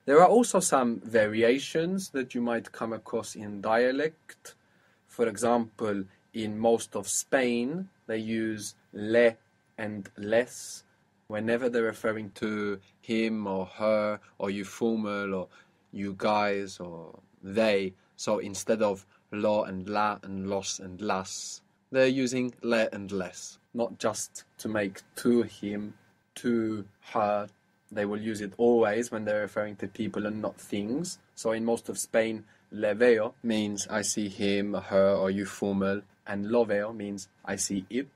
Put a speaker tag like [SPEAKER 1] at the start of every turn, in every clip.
[SPEAKER 1] There are also some variations that you might come across in dialect. For example, in most of Spain, they use le and les whenever they're referring to him or her or you formal or you guys or they. So instead of lo and la and los and las, they're using le and les, not just to make to him, to her. They will use it always when they're referring to people and not things. So in most of Spain, le veo means I see him, her, or you formal, and lo veo means I see it.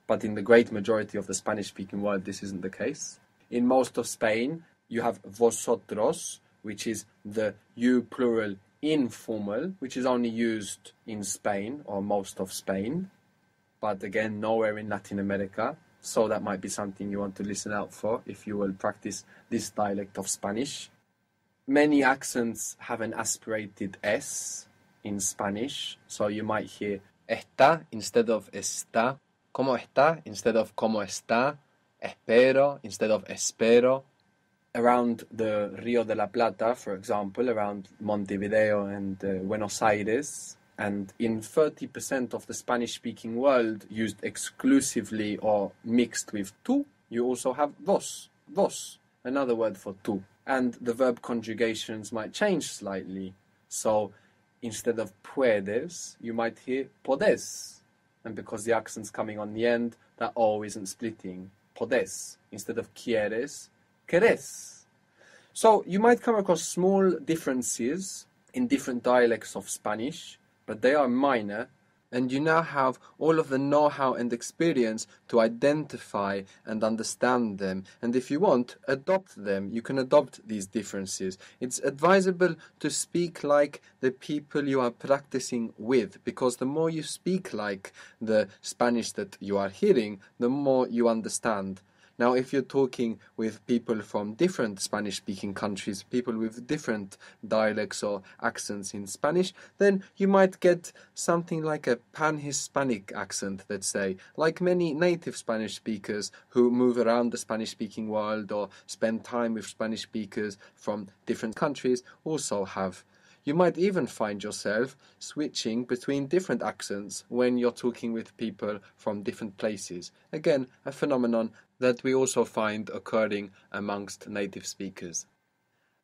[SPEAKER 1] But in the great majority of the Spanish-speaking world, this isn't the case. In most of Spain, you have vosotros, which is the you plural informal, which is only used in Spain or most of Spain, but again, nowhere in Latin America. So that might be something you want to listen out for if you will practice this dialect of Spanish. Many accents have an aspirated S in Spanish, so you might hear está instead of está, ¿cómo está instead of ¿cómo está?, espero instead of espero. Around the Rio de la Plata, for example, around Montevideo and Buenos Aires, and in 30% of the Spanish-speaking world used exclusively or mixed with tú, you also have vos, another word for tú. And the verb conjugations might change slightly. So instead of puedes, you might hear podés. And because the accent's coming on the end, that O isn't splitting. Podés. Instead of quieres, querés. So you might come across small differences in different dialects of Spanish, but they are minor, and you now have all of the know-how and experience to identify and understand them. And if you want, adopt them. You can adopt these differences. It's advisable to speak like the people you are practicing with, because the more you speak like the Spanish that you are hearing, the more you understand. Now, if you're talking with people from different Spanish-speaking countries, people with different dialects or accents in Spanish, then you might get something like a pan-Hispanic accent, let's say, like many native Spanish speakers who move around the Spanish-speaking world or spend time with Spanish speakers from different countries also have. You might even find yourself switching between different accents when you're talking with people from different places. Again, a phenomenon that we also find occurring amongst native speakers.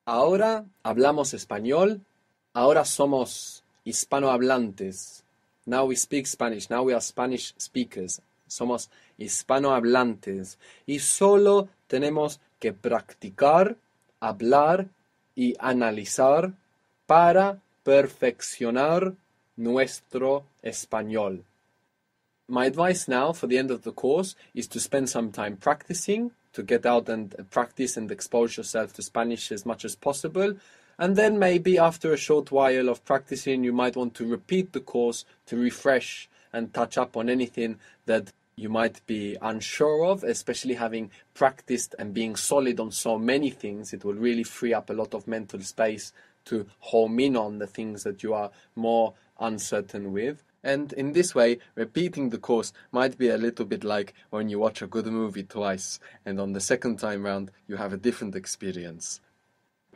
[SPEAKER 1] Ahora hablamos español. Ahora somos hispanohablantes. Now we speak Spanish. Now we are Spanish speakers. Somos hispanohablantes. Y solo tenemos que practicar, hablar y analizar para perfeccionar nuestro español. My advice now for the end of the course is to spend some time practicing, to get out and practice and expose yourself to Spanish as much as possible. And then maybe after a short while of practicing, you might want to repeat the course to refresh and touch up on anything that you might be unsure of, especially having practiced and being solid on so many things. It will really free up a lot of mental space to home in on the things that you are more uncertain with. And in this way, repeating the course might be a little bit like when you watch a good movie twice, and on the second time round, you have a different experience.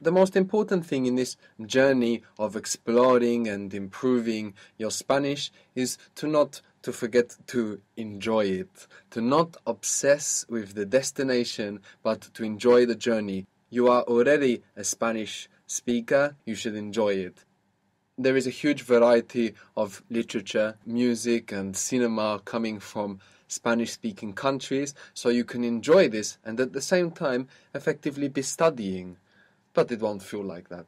[SPEAKER 1] The most important thing in this journey of exploring and improving your Spanish is not to forget to enjoy it, to not obsess with the destination, but to enjoy the journey. You are already a Spanish speaker, you should enjoy it. There is a huge variety of literature, music and cinema coming from Spanish-speaking countries, so you can enjoy this and at the same time effectively be studying. But it won't feel like that.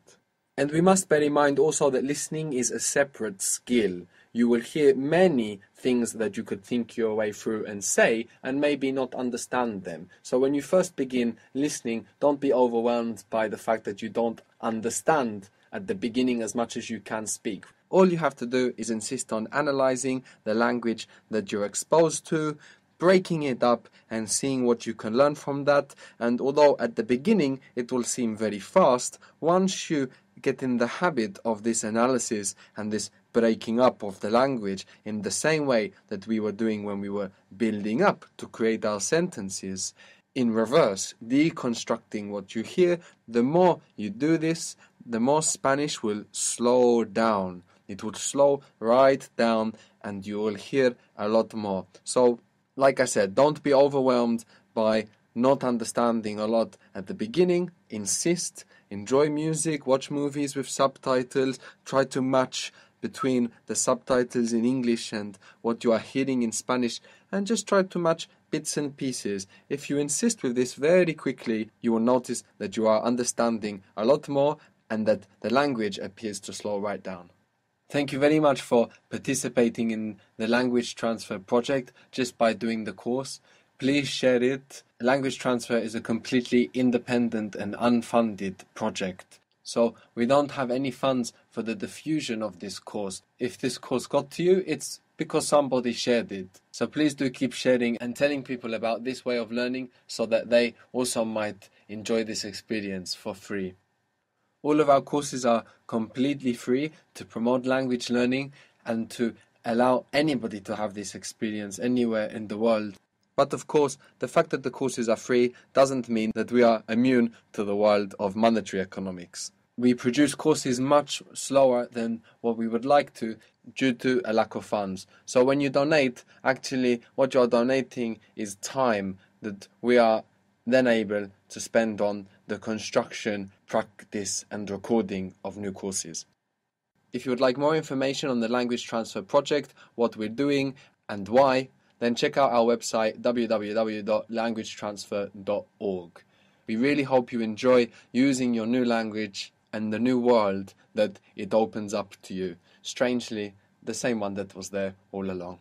[SPEAKER 1] And we must bear in mind also that listening is a separate skill. You will hear many things that you could think your way through and say, and maybe not understand them. So when you first begin listening, don't be overwhelmed by the fact that you don't understand at the beginning as much as you can speak. All you have to do is insist on analyzing the language that you're exposed to, breaking it up and seeing what you can learn from that. And although at the beginning it will seem very fast, once you get in the habit of this analysis and this breaking up of the language in the same way that we were doing when we were building up to create our sentences, in reverse, deconstructing what you hear. The more you do this, the more Spanish will slow down. It would slow right down and you will hear a lot more. So, like I said, don't be overwhelmed by not understanding a lot at the beginning. Insist, enjoy music, watch movies with subtitles, try to match between the subtitles in English and what you are hearing in Spanish, and just try to match bits and pieces. If you insist with this very quickly, you will notice that you are understanding a lot more and that the language appears to slow right down. Thank you very much for participating in the language transfer project just by doing the course. Please share it. Language transfer is a completely independent and unfunded project. So we don't have any funds for the diffusion of this course. If this course got to you, it's because somebody shared it. So please do keep sharing and telling people about this way of learning so that they also might enjoy this experience for free. All of our courses are completely free to promote language learning and to allow anybody to have this experience anywhere in the world. But of course, the fact that the courses are free doesn't mean that we are immune to the world of monetary economics. We produce courses much slower than what we would like to due to a lack of funds. So when you donate, actually what you're donating is time that we are then able to spend on the construction, practice and recording of new courses. If you would like more information on the language transfer project, what we're doing and why, then check out our website www.languagetransfer.org. We really hope you enjoy using your new language and the new world that it opens up to you. Strangely, the same one that was there all along.